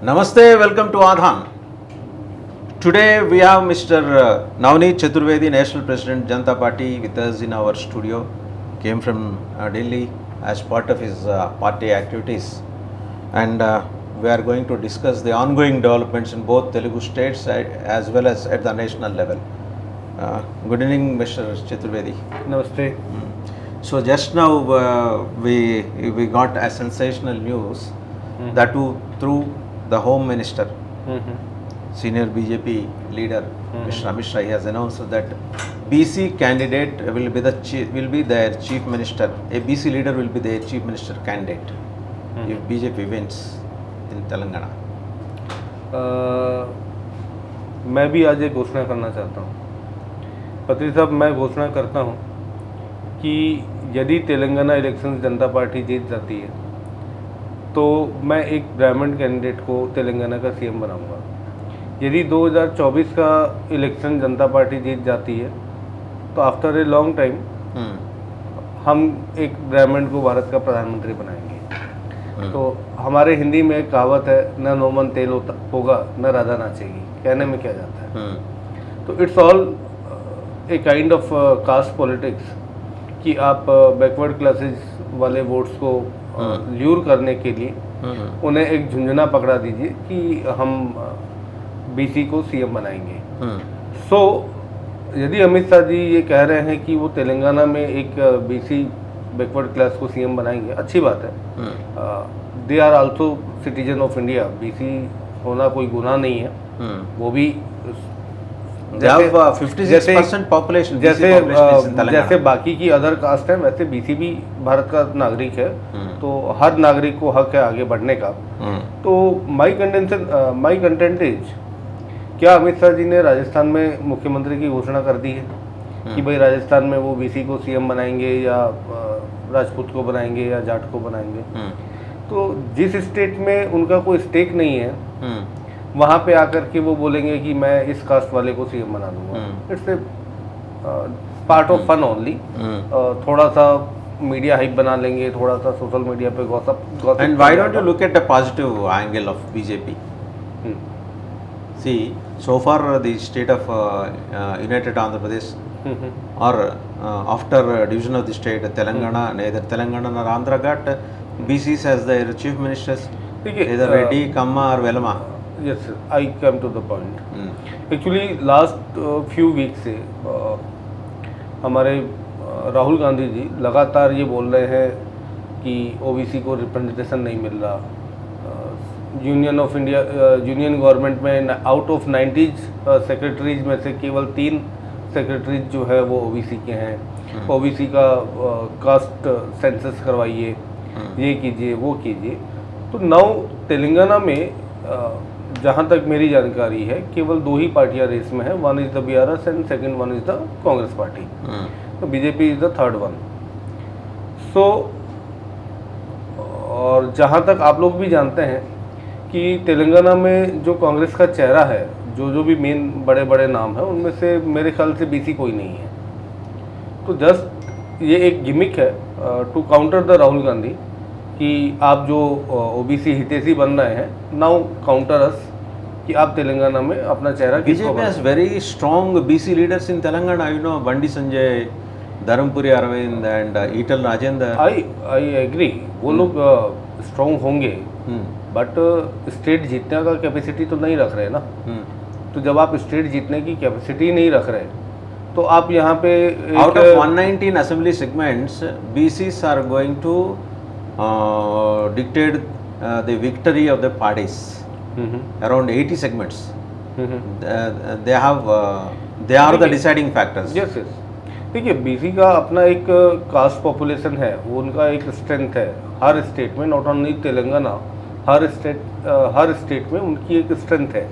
Namaste, welcome to Adhan. Today we have Mr. Navneet Chaturvedi, National President, Janata Party, with us in our studio. Came from Delhi as part of his party activities. And we are going to discuss the ongoing developments in both Telugu states as well as at the national level. Good evening, Mr. Chaturvedi. Namaste. So just now we got a sensational news that too through the Home Minister, senior BJP leader, Mr. Amit Shah, he has announced that BC candidate will be their chief minister. A BC leader will be their chief minister candidate if BJP wins in Telangana. मैं भी आज एक घोषणा करना चाहता हूँ। पत्री साहब, मैं घोषणा करता हूँ कि यदि तेलंगाना इलेक्शन जनता पार्टी जीत जाती है तो मैं एक ब्राह्मण कैंडिडेट को तेलंगाना का सीएम बनाऊंगा। यदि 2024 का इलेक्शन जनता पार्टी जीत जाती है तो आफ्टर ए लॉन्ग टाइम हम एक ब्राह्मण को भारत का प्रधानमंत्री बनाएंगे। तो हमारे हिंदी में एक कहावत है, न नोमन तेल होगा न राधा नाचेगी। कहने में क्या जाता है, तो it's all a kind of caste politics कि आप बैकवर्ड क्लासेस वाले वोट्स को ल्यूर करने के लिए उन्हें एक झुंझुना पकड़ा दीजिए कि हम बीसी को सीएम बनाएंगे। सो यदि अमित शाह जी ये कह रहे हैं कि वो तेलंगाना में एक बीसी बैकवर्ड क्लास को सीएम बनाएंगे, अच्छी बात है। They are also citizen of India. BC होना कोई गुनाह नहीं है। वो भी पॉपुलेशन जैसे बाकी की अदर कास्ट है, वैसे बीसी भी भारत का नागरिक है। तो हर नागरिक को हक है आगे बढ़ने का। तो माई कंटेंट इज, क्या अमित शाह जी ने राजस्थान में मुख्यमंत्री की घोषणा कर दी है कि भाई राजस्थान में वो बीसी को सीएम बनाएंगे या राजपूत को बनाएंगे या जाट को बनाएंगे। तो जिस स्टेट में उनका कोई स्टेक नहीं है वहाँ पे आकर के वो बोलेंगे कि मैं इस कास्ट वाले को सीएम बना दूंगा। It's a part of fun only. थोड़ा सा मीडिया हाइप बना लेंगे, थोड़ा सा सोशल मीडिया पे gossip. And why don't you look at the positive angle of BJP? See, so far the state of United Andhra Pradesh or after division of the state, Telangana, neither Telangana nor Andhra got BCs as their chief ministers, either Reddy, Kamma or Velama. Yes, I come to the point. Actually, last few weeks से हमारे राहुल गांधी जी लगातार ये बोल रहे हैं कि OBC को representation नहीं मिल रहा। Union of India, union government में आउट ऑफ 90 सेक्रेटरीज में से केवल 3 सेक्रेटरीज जो है वो ओबीसी के हैं। ओबीसी का कास्ट सेंसस करवाइए, ये कीजिए, वो कीजिए। तो नाउ तेलंगाना में जहाँ तक मेरी जानकारी है केवल 2 ही पार्टियां रेस में है। One is the BRS and second one is the Congress party. तो BJP is the third one. So और जहाँ तक आप लोग भी जानते हैं कि तेलंगाना में जो कांग्रेस का चेहरा है, जो भी मेन बड़े बड़े नाम हैं, उनमें से मेरे ख्याल से बीसी कोई नहीं है। तो जस्ट ये एक गिमिक है to counter the Rahul Gandhi कि आप जो ओबीसी हितैषी बन रहे हैं, नाउ काउंटर अस कि आप तेलंगाना में अपना चेहरा किसको BJP has very strong BC leaders in Telangana. You know, Bandi Sanjay, Dharampuri Arvind and Etal Rajendra. I agree, वो लोग स्ट्रॉन्ग होंगे, बट स्टेट जीतने का कैपेसिटी तो नहीं रख रहे ना। तो जब आप स्टेट जीतने की कैपेसिटी नहीं रख रहे तो आप यहाँ पे out of 119 assembly segments, BCs are going to dictate the victory of the parties. Around 80 segments. They are the deciding factors. Yes. देखिए, बीसी का अपना एक कास्ट पॉपुलेशन है, वो उनका एक स्ट्रेंथ है हर स्टेट में, not only Telangana, her state में उनकी एक स्ट्रेंथ है।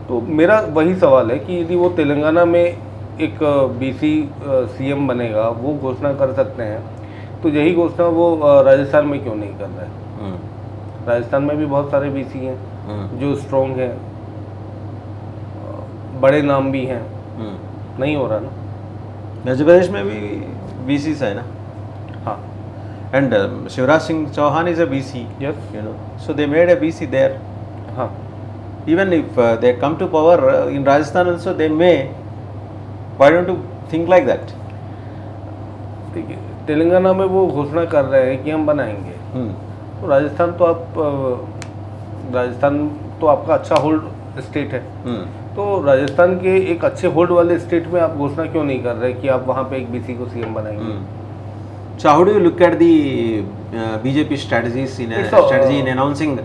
तो मेरा वही सवाल है कि यदि वो तेलंगाना में एक बीसी सीएम बनेगा, वो घोषणा कर सकते हैं, तो यही घोषणा वो राजस्थान में क्यों नहीं कर रहे हैं? राजस्थान में भी बहुत सारे बीसी हैं जो स्ट्रॉन्ग हैं, बड़े नाम भी हैं। नहीं हो रहा ना। मध्य प्रदेश में भी बीसीस है ना। हाँ, And Shivraj Singh Chauhan is a BC. Yes. You know, so they made a BC there. हाँ Even if they come to power in Rajasthan also, they may. Why don't you think like that? ठीक है, तेलंगाना में वो घोषणा कर रहे हैं कि हम बनाएंगे, Hmm. तो राजस्थान तो आपका अच्छा होल्ड स्टेट है, Hmm. तो राजस्थान के एक अच्छे होल्ड वाले स्टेट में आप घोषणा क्यों नहीं कर रहे कि आप वहाँ पे एक बीसी को सीएम बनाएंगे? So how do you look at the BJP strategies strategy in announcing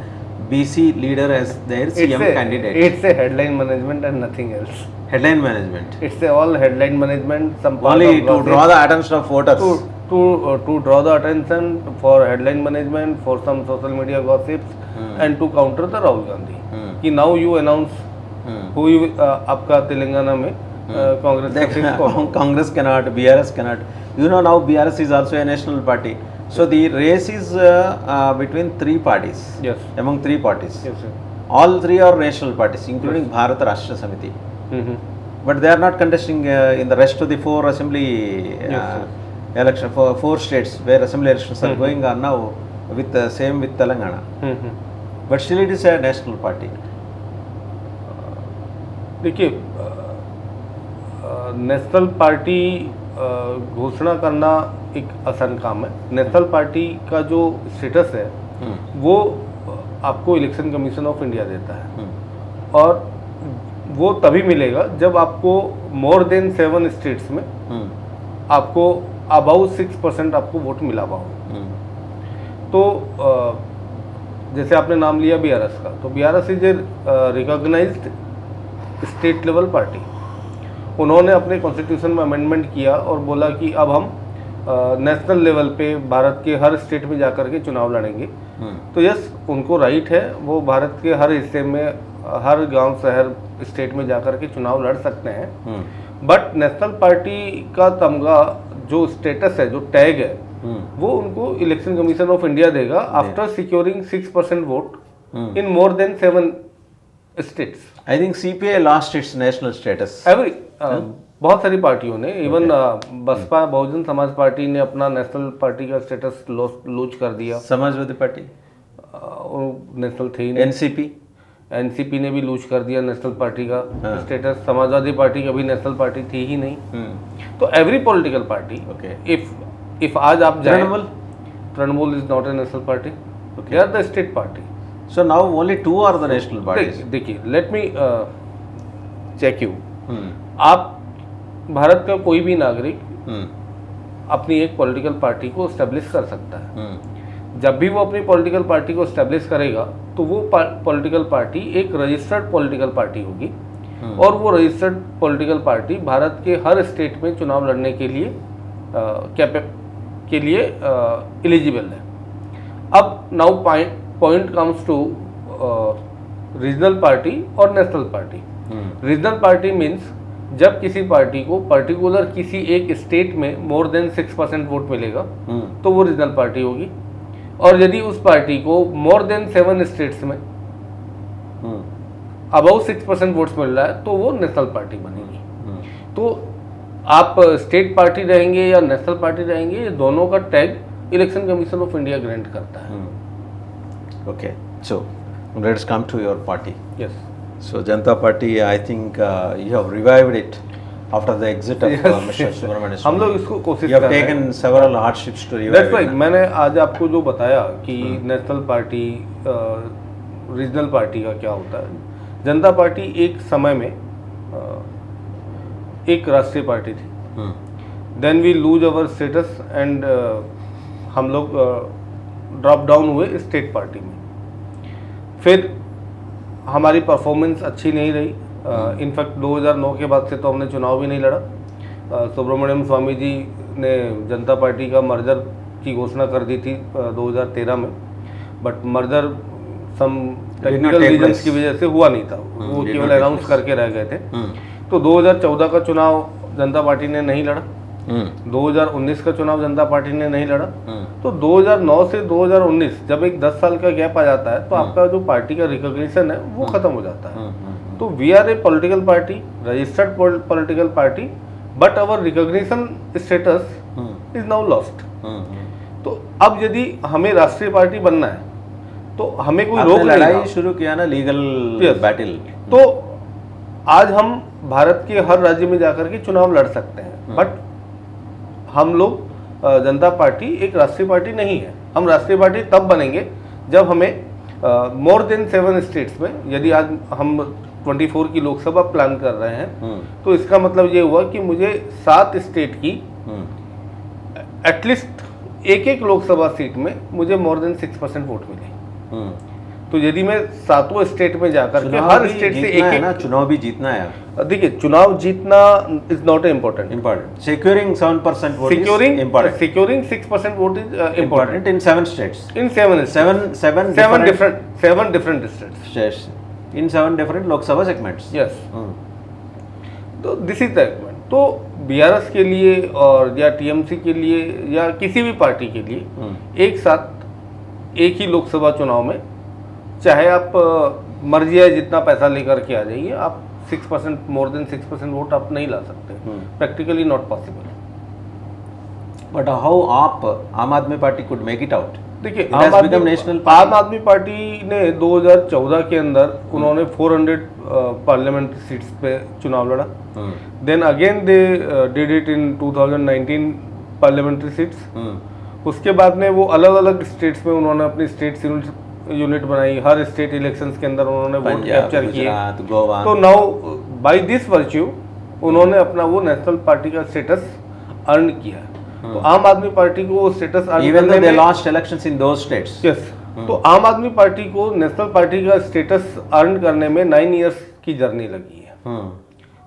BC leader as their CM candidate? It's a headline management and nothing else. Headline management. It's all headline management. Some part Only of to gossip, draw the attention of voters. to draw the attention for headline management, for some social media gossips, and to counter the Rahul Gandhi. कि now you announce who you आपका तेलंगाना में कांग्रेस का fifth कौन? Congress cannot, BRS cannot. You know now BRS is also a national party. So the race is between three parties. Yes. Among three parties. Yes, sir. All three are national parties, including Bharat Rashtra Samiti. Mm-hmm. But they are not contesting in the rest of the four assembly election for four states where assembly elections are going on now with same with Telangana. Mm-hmm. But still it is a national party. देखिए, national party घोषणा करना एक आसान काम है। National party का जो status है वो आपको इलेक्शन कमीशन ऑफ इंडिया देता है, और वो तभी मिलेगा जब आपको मोर देन 7 स्टेट्स में आपको अबाउट 6% आपको वोट मिला हुआ हो। तो जैसे आपने नाम लिया बीआरएस का, तो BRS is a recognised state level party. उन्होंने अपने कॉन्स्टिट्यूशन में अमेंडमेंट किया और बोला कि अब हम नेशनल लेवल पे भारत के हर स्टेट में जाकर के चुनाव लड़ेंगे। तो यस, उनको राइट है, वो भारत के हर हिस्से में, हर गांव शहर स्टेट में जाकर के चुनाव लड़ सकते हैं। बट नेशनल पार्टी का तमगा जो स्टेटस है, जो टैग है, वो उनको इलेक्शन कमीशन ऑफ इंडिया देगा after securing 6% vote in more than 7 states. I think CPI lost its national status. बहुत सारी पार्टियों ने, इवन बसपा बहुजन समाज पार्टी ने अपना नेशनल पार्टी का स्टेटस लूज कर दिया। समाजवादी पार्टी नेशनल थे ही नहीं। एनसीपी ने भी लूज कर दिया नेशनल पार्टी का स्टेटस। समाजवादी पार्टी कभी नेशनल पार्टी थी ही नहीं। तो एवरी पॉलिटिकल पार्टी, इफ आज आप जाए, Trinamool is not a national party, they are the state party. So now only 2 are the national parties. देखिए, लेट मी चेक यू। आप भारत का कोई भी नागरिक अपनी एक पॉलिटिकल पार्टी को एस्टेब्लिश कर सकता है। जब भी वो अपनी पॉलिटिकल पार्टी को एस्टेब्लिश करेगा तो वो पॉलिटिकल पार्टी एक रजिस्टर्ड पॉलिटिकल पार्टी होगी, और वो रजिस्टर्ड पॉलिटिकल पार्टी भारत के हर स्टेट में चुनाव लड़ने के लिए एलिजिबल है। अब now point comes to regional party और national party. Regional party means जब किसी पार्टी को पर्टिकुलर किसी एक स्टेट में मोर देन 6% वोट मिलेगा तो वो रीजनल पार्टी होगी, और यदि उस पार्टी को मोर देन 7 स्टेट्स में अबाउट 6% वोट्स मिल रहा है तो वो नेशनल पार्टी बनेगी। तो आप स्टेट पार्टी रहेंगे या नेशनल पार्टी रहेंगे, ये दोनों का tag election commission of India grant करता है। Okay, so let's come to your party. Yes. So Janata Party, I think you have revived it after the exit of Mr. Subramanian Swamy. हम लोग इसको कोशिश You have कर रहे हैं। taken several hardships to revive That's why it. मैंने आज आपको जो बताया कि नेशनल पार्टी, रीजनल पार्टी का क्या होता है। जनता पार्टी एक समय में एक राष्ट्रीय पार्टी थी। Then we lose our status and हम लोग ड्रॉप डाउन हुए स्टेट पार्टी में। फिर हमारी परफॉर्मेंस अच्छी नहीं रही। इनफैक्ट 2009 के बाद से तो हमने चुनाव भी नहीं लड़ा। सुब्रमण्यम स्वामी जी ने जनता पार्टी का मर्जर की घोषणा कर दी थी 2013 में, but merger some technical reasons की वजह से हुआ नहीं था, वो केवल अनाउंस करके रह गए थे। तो 2014 का चुनाव जनता पार्टी ने नहीं लड़ा, 2019 का चुनाव जनता पार्टी ने नहीं लड़ा। तो 2009 से 2019 जब एक 10 साल का गैप आ जाता है तो आपका जो पार्टी का रिकॉग्निशन है वो खत्म हो जाता है। तो we are a political party, registered political party, but our recognition status is now lost. तो अब यदि हमें राष्ट्रीय पार्टी बनना है तो हमें कोई आपने रोक नहीं लड़ाई रहा। शुरू किया ना, लीगल Yes. बैटल। तो आज हम भारत के हर राज्य में जाकर के चुनाव लड़ सकते हैं, बट हम लोग जनता पार्टी एक राष्ट्रीय पार्टी नहीं है। हम राष्ट्रीय पार्टी तब बनेंगे जब हमें मोर देन 7 स्टेट्स में, यदि आज हम 24 की लोकसभा प्लान कर रहे हैं तो इसका मतलब ये हुआ कि मुझे 7 स्टेट की एटलीस्ट एक लोकसभा सीट में मुझे मोर देन 6% वोट मिले। तो यदि मैं 7 स्टेट में जाकर के हर स्टेट से एक ना, चुनाव भी जीतना है। देखिए, चुनाव जीतना is not important. Securing 7% vote Securing is important. securing 6% vote is important Important in 7 states. in 7 states. Seven different states. states. In 7 different Lok Sabha segments. Yes. तो दिस इज द एग्रीमेंट। तो BRS के लिए और या TMC के लिए या किसी भी पार्टी के लिए एक साथ एक ही लोकसभा चुनाव में, चाहे आप मर्जी है जितना पैसा लेकर के आ जाइए, आप 6% मोर देन 6% वोट आप नहीं ला सकते। Practically not possible. But how आम आदमी party could make it out? देखिए, It has become national party. आम आदमी पार्टी ने 2014 के अंदर उन्होंने 400 पार्लियामेंट्री सीट्स पे चुनाव लड़ा। Then again they did it in 2019 parliamentary seats. उसके बाद में वो अलग अलग स्टेट्स में उन्होंने अपनी स्टेट यूनिट बनाई। हर स्टेट इलेक्शंस के अंदर उन्होंने वोट पंजाब, कैप्चर किए। गुजरात, गोवा। तो नाउ बाय दिस वर्च्यू उन्होंने अपना वो नेशनल पार्टी का स्टेटस अर्न किया। तो आम आदमी पार्टी को वो स्टेटस अर्न Even though करने they में, lost elections in those states. Yes, तो आम आदमी पार्टी को नेशनल पार्टी का स्टेटस अर्न करने में 9 इयर्स की जर्नी लगी है।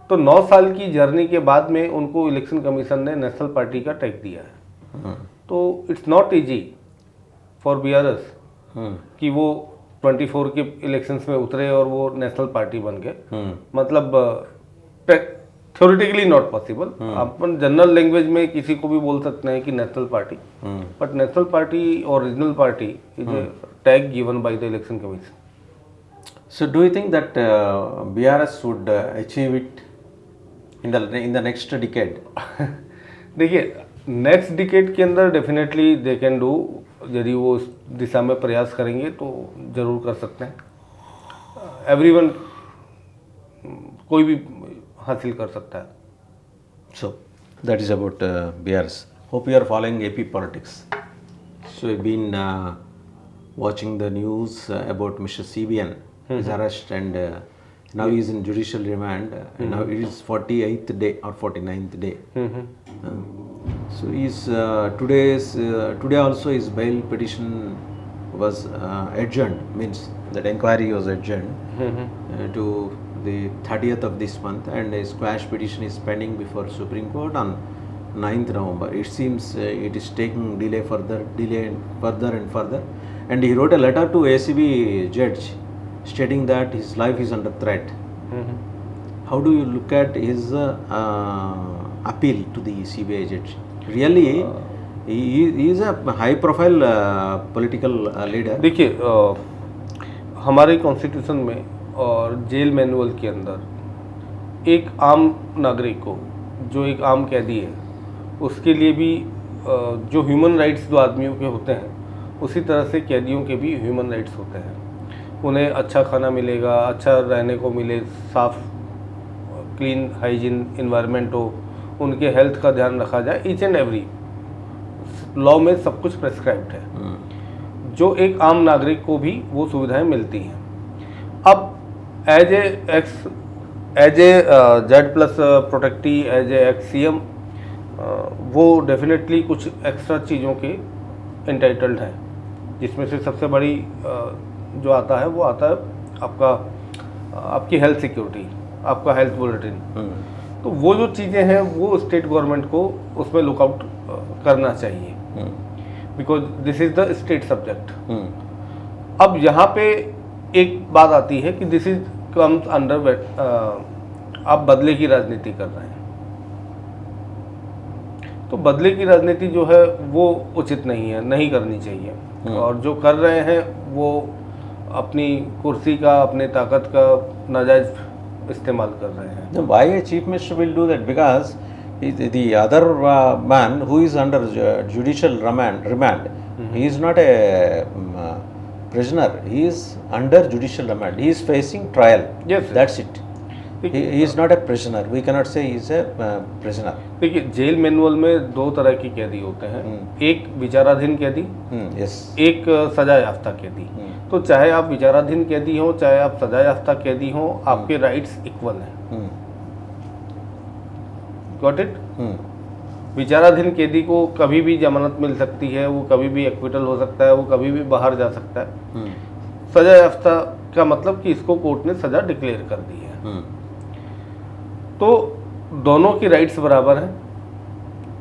तो 9 साल की जर्नी के बाद में उनको इलेक्शन कमीशन ने नेशनल पार्टी का टैग दिया है। तो it's not easy for BRS कि वो 24 के इलेक्शंस में उतरे और वो नेशनल पार्टी बन गए। मतलब थ्योरेटिकली नॉट पॉसिबल। अपन जनरल लैंग्वेज में किसी को भी बोल सकते हैं कि national party, but national party और regional party is a tag given by the election commission. So do you think that BRS would achieve it in the next decade? देखिए, नेक्स्ट डिकेड के अंदर डेफिनेटली दे कैन डू। यदि वो उस दिशा में प्रयास करेंगे तो जरूर कर सकते हैं। एवरीवन, कोई भी हासिल कर सकता है। So that is about BRS. Hope you are following AP politics. So we've been watching the news about Mr. CBN, his arrest, and now he is in judicial remand. Now it is 48th day or 49th day. So he's today also his bail petition was adjourned. Means that inquiry was adjourned to the 30th of this month, and a squash petition is pending before Supreme Court on 9th November. It seems it is taking delay and further, and he wrote a letter to ACB judge stating that his life is under threat. How do you look at his appeal to the CBI judge? Really, he is a high profile political leader. देखिए, हमारे constitution में और jail manual के अंदर एक आम नागरिक को, जो एक आम कैदी है, उसके लिए भी जो ह्यूमन राइट्स जो आदमियों के होते हैं, उसी तरह से कैदियों के भी ह्यूमन राइट्स होते हैं। उन्हें अच्छा खाना मिलेगा, अच्छा रहने को मिले, साफ क्लीन हाइजीन इन्वायरमेंट हो, उनके हेल्थ का ध्यान रखा जाए। ईच एंड एवरी लॉ में सब कुछ प्रेस्क्राइब्ड है, जो एक आम नागरिक को भी वो सुविधाएं मिलती हैं। अब as a Z plus protectee, as a ex CM, वो डेफिनेटली कुछ एक्स्ट्रा चीज़ों के एंटाइटल्ड हैं, जिसमें से सबसे बड़ी जो आता है वो आता है आपकी हेल्थ सिक्योरिटी, आपका हेल्थ बुलेटिन। तो वो जो चीज़ें हैं वो स्टेट गवर्नमेंट को उसमें लुकआउट करना चाहिए, because this is the state subject. अब यहाँ पे एक बात आती है कि दिस इज कम्स अंडर आप बदले की राजनीति कर रहे हैं। तो बदले की राजनीति जो है वो उचित नहीं है, नहीं करनी चाहिए। और जो कर रहे हैं वो अपनी कुर्सी का, अपने ताकत का नाजायज इस्तेमाल कर रहे हैं। Why a chief minister will do that? Because the other man who is under judicial remand, he is not a prisoner, he is under judicial remand. He is facing trial. Yes, That's it. He is not a prisoner. We cannot say he is a prisoner. देखिए jail manual में दो तरह की कैदी होते हैं, एक विचाराधीन कैदी, Yes. एक सजा याफ्ता कैदी। तो चाहे आप विचाराधीन कैदी हो चाहे आप सजा याफ्ता कैदी हो, आपके राइट्स इक्वल हैं। Got it? विचाराधीन कैदी को कभी भी जमानत मिल सकती है, वो कभी भी एक्विटल हो सकता है, वो कभी भी बाहर जा सकता है। सजा याफ्ता का मतलब कि इसको कोर्ट ने सजा डिक्लेयर कर दी है। तो दोनों की राइट्स बराबर हैं,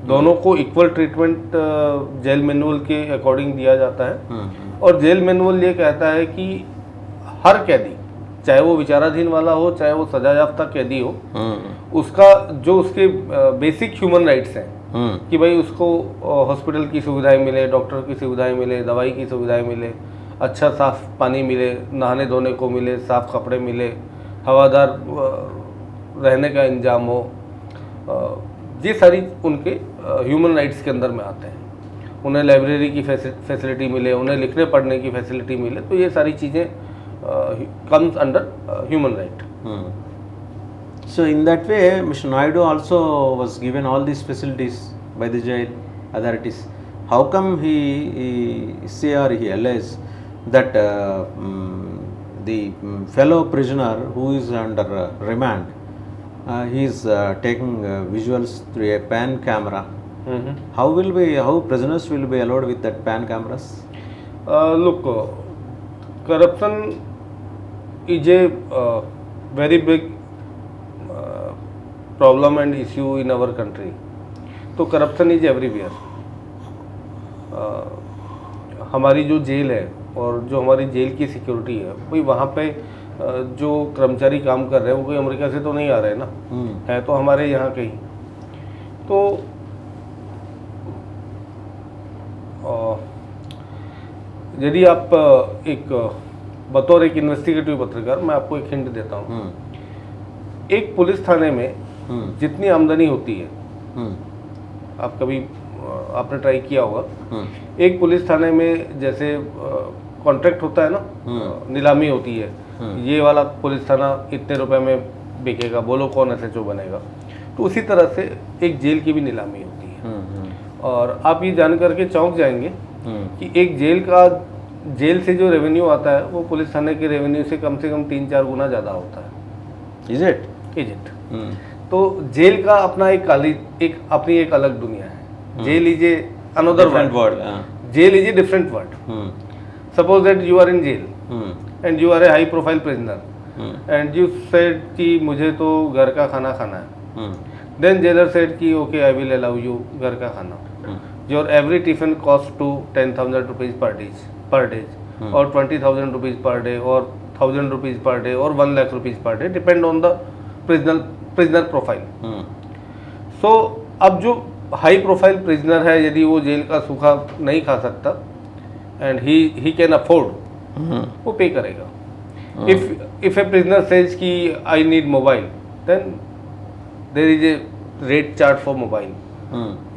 दोनों को इक्वल ट्रीटमेंट जेल मैनुअल के अकॉर्डिंग दिया जाता है। और जेल मैनुअल ये कहता है कि हर कैदी, चाहे वो विचाराधीन वाला हो चाहे वो सजा याफ्ता कैदी हो, उसका जो उसके बेसिक ह्यूमन राइट्स हैं कि भाई उसको हॉस्पिटल की सुविधाएं मिले, डॉक्टर की सुविधाएं मिले, दवाई की सुविधाएं मिले, अच्छा साफ पानी मिले, नहाने धोने को मिले, साफ कपड़े मिले, हवादार रहने का इंतजाम हो, ये सारी उनके ह्यूमन राइट्स के अंदर में आते हैं। उन्हें लाइब्रेरी की फैसिलिटी मिले, उन्हें लिखने पढ़ने की फैसिलिटी मिले, तो ये सारी चीज़ें comes under human right. So in that way, Mr. Naidu also was given all these facilities by the jail authorities. How come he say or he alleges that the fellow prisoner who is under remand, he is taking visuals through a pan camera? How prisoners will be allowed with that pan cameras? Look, corruption is a very big problem and issue in our country. तो corruption is everywhere. हमारी जो jail है और जो हमारी jail की security है, भाई वहाँ पे जो कर्मचारी काम कर रहे हैं वो कोई अमेरिका से तो नहीं आ रहे हैं ना, है तो हमारे यहाँ के ही। तो यदि आप बतौर एक इन्वेस्टिगेटिव पत्रकार, मैं आपको एक हिंट देता हूँ। एक पुलिस थाने में जितनी आमदनी होती है, आप कभी आपने ट्राई किया होगा, एक पुलिस थाने में जैसे कॉन्ट्रैक्ट होता है ना, नीलामी होती है, ये वाला पुलिस थाना इतने रुपए में बिकेगा, बोलो कौन एसएचओ बनेगा। तो उसी तरह से एक जेल की भी नीलामी होती है। और आप ये जान करके चौंक जाएंगे कि एक जेल से जो रेवेन्यू आता है वो पुलिस थाने के रेवेन्यू से कम 3-4 गुना ज़्यादा होता है। Is it? तो जेल का अपना अपनी एक अलग दुनिया है। Jail is a another world. Jail is a different world. Suppose that you are in jail and you are a high profile prisoner and you said कि मुझे तो घर का खाना खाना है। देन जेलर सेड कि okay I will allow you घर का खाना। Your every tiffin cost to 10,000 rupees per day और 20,000 रुपीज पर डे और 1,000 रुपीज पर डे और 1 lakh rupees per day, depend on the prisoner profile. So अब जो high profile prisoner है, यदि वो जेल का सूखा नहीं खा सकता एंड ही कैन अफोर्ड, वो पे करेगा। इफ ए प्रिजनर सेज कि I need mobile, then there is a rate chart for mobile.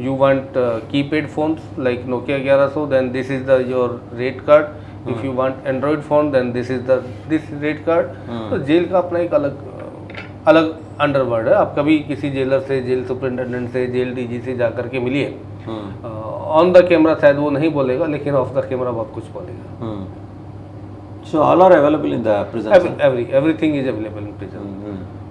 You want keypad phones like Nokia 1100, then this is the your rate card. If you want android phone, then this rate card. तो jail का अपना एक अलग underworld है। आप कभी किसी jailer से, जेल सुपरिटेंडेंट से, जेल डीजी से जाकर के मिलिए, ऑन द कैमरा शायद वो नहीं बोलेगा, लेकिन ऑफ द कैमरा बहुत कुछ बोलेगा। So all are available in the prison? Everything is available in prison.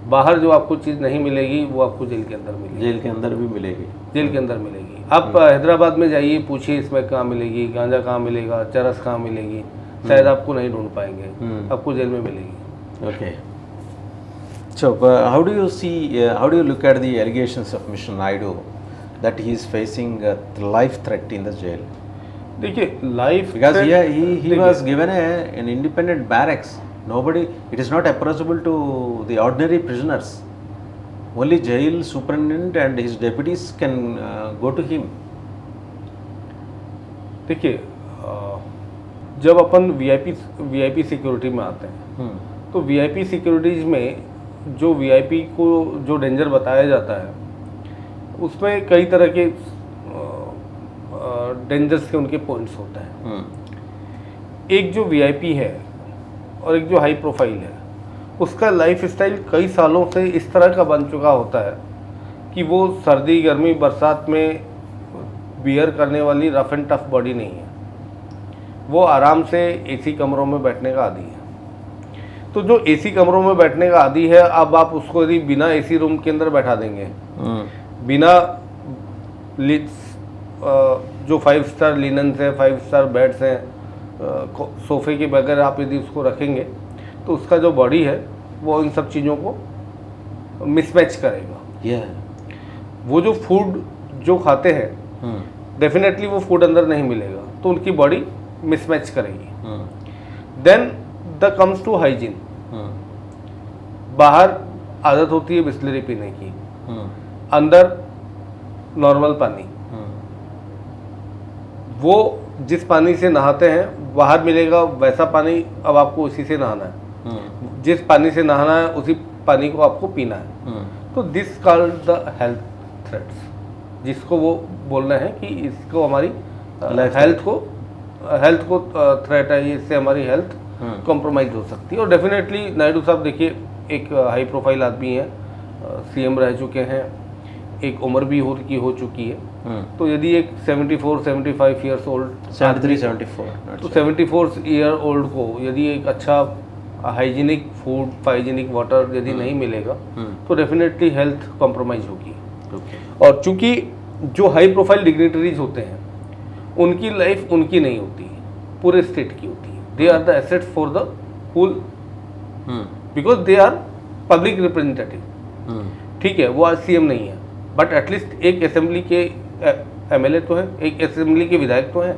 बाहर जो आपको चीज़ नहीं मिलेगी वो आपको जेल के अंदर मिलेगी। जेल के अंदर भी मिलेगी? जेल के अंदर मिलेगी। आप हैदराबाद में जाइए, पूछिए इसमें कहाँ मिलेगी, गांजा कहाँ मिलेगा, चरस कहाँ मिलेगी, शायद आपको नहीं ढूंढ पाएंगे, आपको जेल में मिलेगी। Okay. So how do you look at the allegations of Mr. Naidu that he is facing a life threat in the jail? देखिए life, because he was given an independent barracks. Nobody, it is not approachable to the ordinary prisoners. Only jail superintendent and his deputies can go to him. देखिए जब अपन VIP security में आते हैं, तो VIP securities में जो VIP को जो डेंजर बताया जाता है, उसमें कई तरह के डेंजर्स के उनके पॉइंट्स होते हैं। एक जो वीआईपी है और एक जो हाई प्रोफाइल है, उसका लाइफ स्टाइल कई सालों से इस तरह का बन चुका होता है कि वो सर्दी गर्मी बरसात में बियर करने वाली रफ एंड टफ बॉडी नहीं है। वो आराम से एसी कमरों में बैठने का आदी है। तो जो एसी कमरों में बैठने का आदी है, अब आप उसको यदि बिना एसी रूम के अंदर बैठा देंगे, बिना जो 5 स्टार लिनन्स है, 5 स्टार बेड्स हैं, सोफे के बगैर आप यदि उसको रखेंगे तो उसका जो बॉडी है वो इन सब चीज़ों को मिसमैच करेगा। वो जो फूड जो खाते हैं डेफिनेटली वो फूड अंदर नहीं मिलेगा, तो उनकी बॉडी मिसमैच करेगी। Then the comes to hygiene. बाहर आदत होती है बिस्लरी पीने की, अंदर नॉर्मल पानी। वो जिस पानी से नहाते हैं बाहर मिलेगा वैसा पानी, अब आपको उसी से नहाना है। जिस पानी से नहाना है उसी पानी को आपको पीना है। तो this called the health threats, जिसको वो बोल रहे हैं कि इसको हमारी हेल्थ को थ्रेट है, इससे हमारी हेल्थ कॉम्प्रोमाइज हो सकती है। और डेफिनेटली नायडू साहब देखिए एक हाई प्रोफाइल आदमी है, सीएम रह चुके हैं, एक उम्र भी हो चुकी है। तो यदि एक 74-75 ईयर्स ओल्ड, 73-74 तो 74 ईयर ओल्ड को यदि एक अच्छा हाइजीनिक फूड, हाइजीनिक वाटर यदि नहीं मिलेगा तो डेफिनेटली हेल्थ कॉम्प्रोमाइज होगी। और चूंकि जो हाई प्रोफाइल डिग्निटरीज होते हैं उनकी लाइफ उनकी नहीं होती है, पूरे स्टेट की होती है। They are the assets for the whole, because they are public representative. ठीक है, वो आज सीएम नहीं है, बट एटलीस्ट एक असेंबली के एमएलए तो है, एक असेंबली के विधायक तो हैं।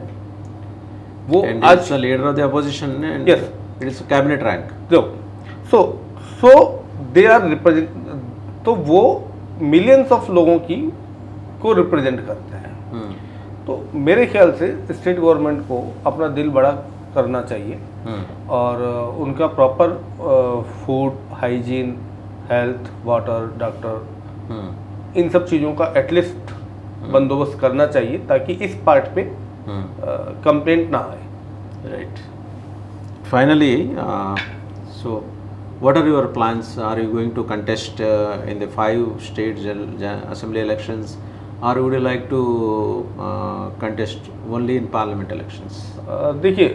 वो आज leader of the opposition, yes, it is cabinet rank. So they are represent, तो वो मिलियंस ऑफ लोगों की को रिप्रेजेंट करते हैं। तो मेरे ख्याल से स्टेट गवर्नमेंट को अपना दिल बड़ा करना चाहिए और उनका proper food, hygiene, health, water, doctor, इन सब चीज़ों का एटलीस्ट बंदोबस्त करना चाहिए ताकि इस पार्ट पे कंप्लेंट ना आए। Right. Finally, so what are your plans? Are you going to contest in the 5 state assembly elections, or would you like to contest only in parliament elections? देखिए,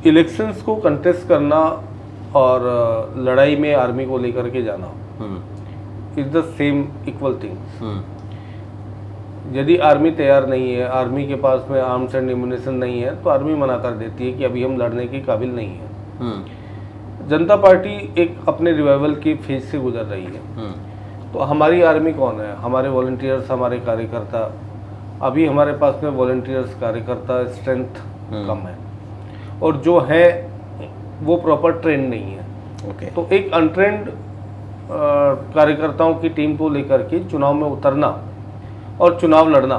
इलेक्शंस को कंटेस्ट करना और लड़ाई में army को लेकर के जाना is the same equal thing. यदि आर्मी तैयार नहीं है, आर्मी के पास में आर्म्स एंड एम्यूनिशन नहीं है, तो आर्मी मना कर देती है कि अभी हम लड़ने के काबिल नहीं है। जनता पार्टी एक अपने रिवाइवल की फेज से गुजर रही है। तो हमारी आर्मी कौन है? हमारे वॉलंटियर्स, हमारे कार्यकर्ता। अभी हमारे पास में वॉलंटियर्स, कार्यकर्ता स्ट्रेंथ कम है, और जो है वो प्रॉपर ट्रेंड नहीं है। तो एक अनट्रेंड कार्यकर्ताओं की टीम को लेकर के चुनाव में उतरना और चुनाव लड़ना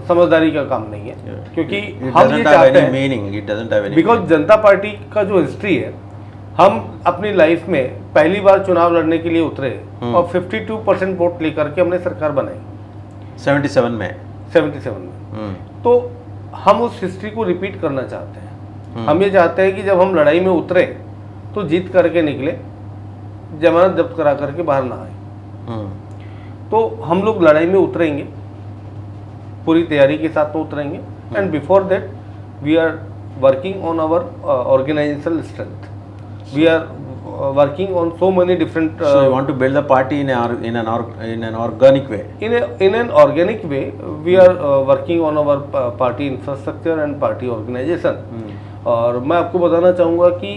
समझदारी का काम नहीं है, क्योंकि हम ये चाहते हैं, बिकॉज जनता पार्टी का जो हिस्ट्री है, हम अपनी लाइफ में पहली बार चुनाव लड़ने के लिए उतरे और 52% वोट लेकर के हमने सरकार बनाई 77 में। तो हम उस हिस्ट्री को रिपीट करना चाहते हैं। हम ये चाहते हैं कि जब हम लड़ाई में उतरे तो जीत करके निकले, जमानत जब्त करा करके बाहर ना आए। तो हम लोग लड़ाई में उतरेंगे, पूरी तैयारी के साथ तो उतरेंगे, and before that we are working on our organisational strength, we are working on so many different so you want to build the party in an organic way. In an organic way we are working on our party infrastructure and party organization. और मैं आपको बताना चाहूँगा कि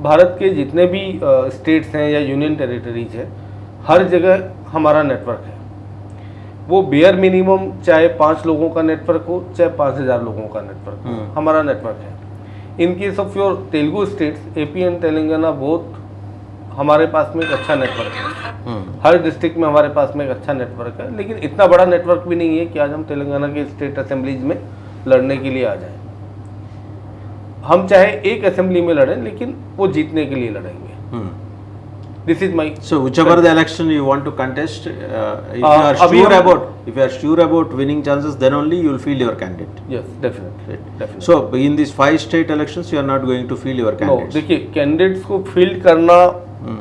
भारत के जितने भी states हैं या यूनियन टेरिटरीज हैं, हर जगह हमारा नेटवर्क है। वो बेयर मिनिमम चाहे 5 लोगों का नेटवर्क हो, चाहे 5000 लोगों का नेटवर्क हो, हमारा नेटवर्क है। In case of your Telugu states, AP and Telangana, both हमारे पास में एक अच्छा नेटवर्क है। हर डिस्ट्रिक्ट में हमारे पास में एक अच्छा नेटवर्क है, लेकिन इतना बड़ा नेटवर्क भी नहीं है कि आज हम तेलंगाना के स्टेट असेंबलीज में लड़ने के लिए आ जाएं। हम चाहे एक असेंबली में लड़ें, लेकिन वो जीतने के लिए लड़ेंगे। This is my So whichever the election you want to contest, if you are अभी sure हम- about if you are sure about winning chances, then only you will field your candidate. Yes definitely So in these 5 state elections, you are not going to field your no candidates. देखिए candidates को field करना Hmm.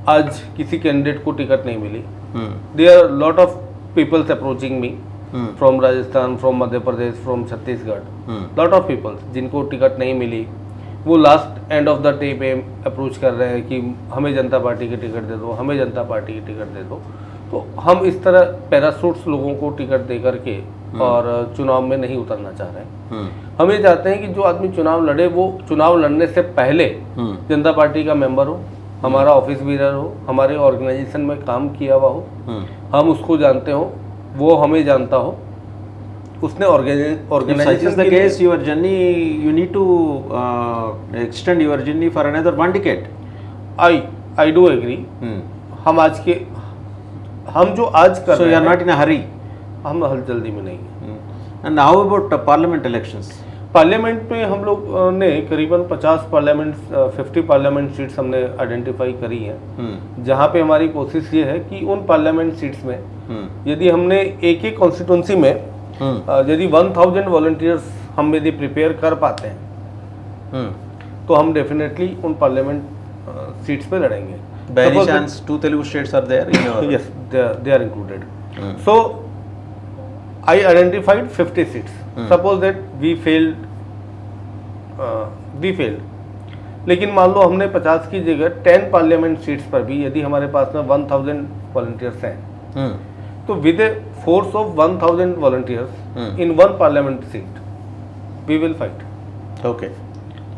आज किसी candidate को ticket नहीं मिली Hmm. There are lot of peoples approaching me Hmm. From Rajasthan from Madhya Pradesh from Chhattisgarh Hmm. Lot of peoples जिनको ticket नहीं मिली वो last end of the day पे अप्रोच कर रहे हैं कि हमें जनता पार्टी की टिकट दे दो, हमें जनता पार्टी की टिकट दे दो। तो हम इस तरह पैरासूट्स लोगों को टिकट दे करके और चुनाव में नहीं उतरना चाह रहे हैं। Hmm. हम ये चाहते हैं कि जो आदमी चुनाव लड़े वो चुनाव लड़ने से पहले Hmm. जनता पार्टी का मेंबर हो, हमारा ऑफिस बीरर हो, हमारे ऑर्गेनाइजेशन में काम किया हुआ हो, Hmm. हम उसको जानते हो, वो हमें जानता हो, उसने If such is organisation the case, your journey, you need to extend your journey for another 1 decade. I do agree. Hmm. हम जो आज कर So रहे you are हैं not in a hurry. हम हल जल्दी में नहीं है। Hmm. And how about parliament elections? Parliament में हम लोग ने करीबन 50 पार्लियामेंट सीट्स हमने आइडेंटिफाई करी हैं, Hmm. जहाँ पे हमारी कोशिश ये है कि उन पार्लियामेंट सीट्स में Hmm. यदि हमने एक एक कॉन्स्टिट्यूंसी में Hmm. यदि 1000 वॉलंटियर्स हम यदि प्रिपेयर कर पाते हैं Hmm. तो हम डेफिनेटली उन पार्लियामेंट सीट्स पे लड़ेंगे। By any Suppose that- chance, 2 Telugu states are there in your? Yes, they are included. Hmm. So I identified 50 seats. Hmm. Suppose that we failed. लेकिन मान लो हमने 50 की जगह 10 पार्लियामेंट सीट्स पर भी यदि हमारे पास में 1000 वॉलंटियर्स हैं Hmm. तो with a force of 1000 volunteers Hmm. In 1 parliament seat we will fight. Okay.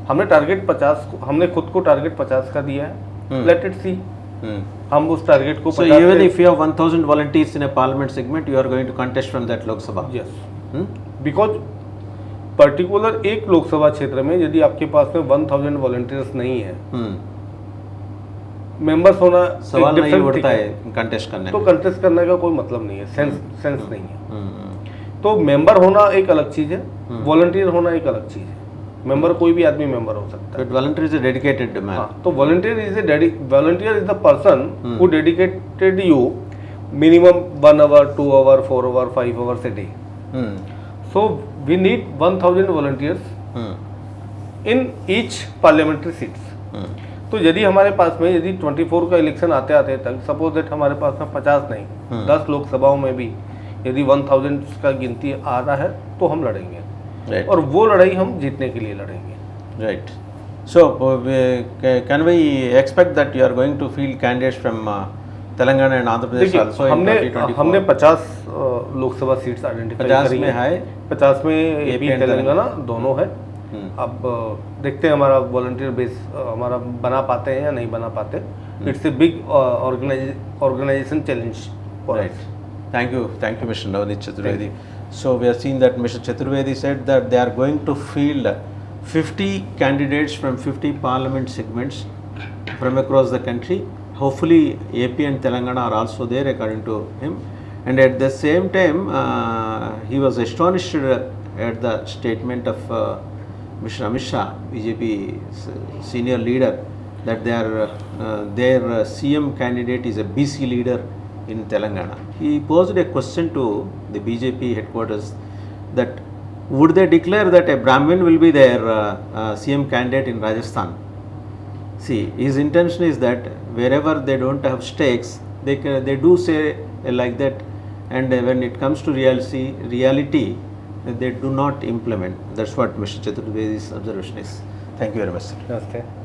हमने टारगेट 50 को, हमने खुद को टारगेट 50 का दिया है। Hmm. Let it see Hmm. हम उस टारगेट को So 50 even से- if you have 1000 volunteers in a parliament segment, you are going to contest from that Lok Sabha. Yes. Hmm? Because particular एक लोकसभा क्षेत्र में यदि आपके पास में 1000 वॉलंटियर्स नहीं है, Hmm. मेंबर्स होना सवाल एक नहीं different उठता thing है contest करने तो में. कंटेस्ट करने का कोई मतलब नहीं है, सेंस नहीं है। Hmm. तो मेंबर होना एक अलग चीज है, हम्म। वॉलंटियर होना एक अलग चीज है। मेंबर कोई भी आदमी मेंबर हो सकता है। But volunteer is a dedicated man. हाँ, तो volunteer is the person hmm. Who dedicated you minimum 1 hour 2 hour 4 hour 5 hours a day. Hmm. So we need 1000 volunteers Hmm. In each parliamentary seats. Hmm. तो यदि हमारे पास में यदि 24 का election आते आते तक सपोज दैट हमारे पास में 50 नहीं हम्म। 10 लोकसभाओं में भी यदि 1000 का गिनती आ रहा है तो हम लड़ेंगे Right. और वो लड़ाई हम जीतने के लिए लड़ेंगे। Right. So can we expect that you are going to field candidates from Telangana and Andhra Pradesh देखिए also in हमने 2024? 50 लोकसभा सीट्स आइडेंटिफाई 50 करी में हैं। है 50 में AP एपी and तेलंगाना दोनों है। Hmm. अब देखते हैं हमारा वॉलंटियर बेस हमारा बना पाते हैं या नहीं बना पाते। It's a big organisation challenge for Right. Thank you, Mr. Navneet Chaturvedi. So we have seen that Mr. Chaturvedi said that they are going to field 50 candidates from 50 parliament segments from across the country. Hopefully, AP and Telangana are also there, according to him. And at the same time, he was astonished at the statement of Mr. Amit Shah, BJP senior leader, that their CM candidate is a BC leader in Telangana. He posed a question to the BJP headquarters that would they declare that a Brahmin will be their CM candidate in Rajasthan? See, his intention is that wherever they don't have stakes, they do say like that, and when it comes to reality, they do not implement. That's what Mr. Chaturvedi's observation is. Thank you very much, sir. नमस्ते।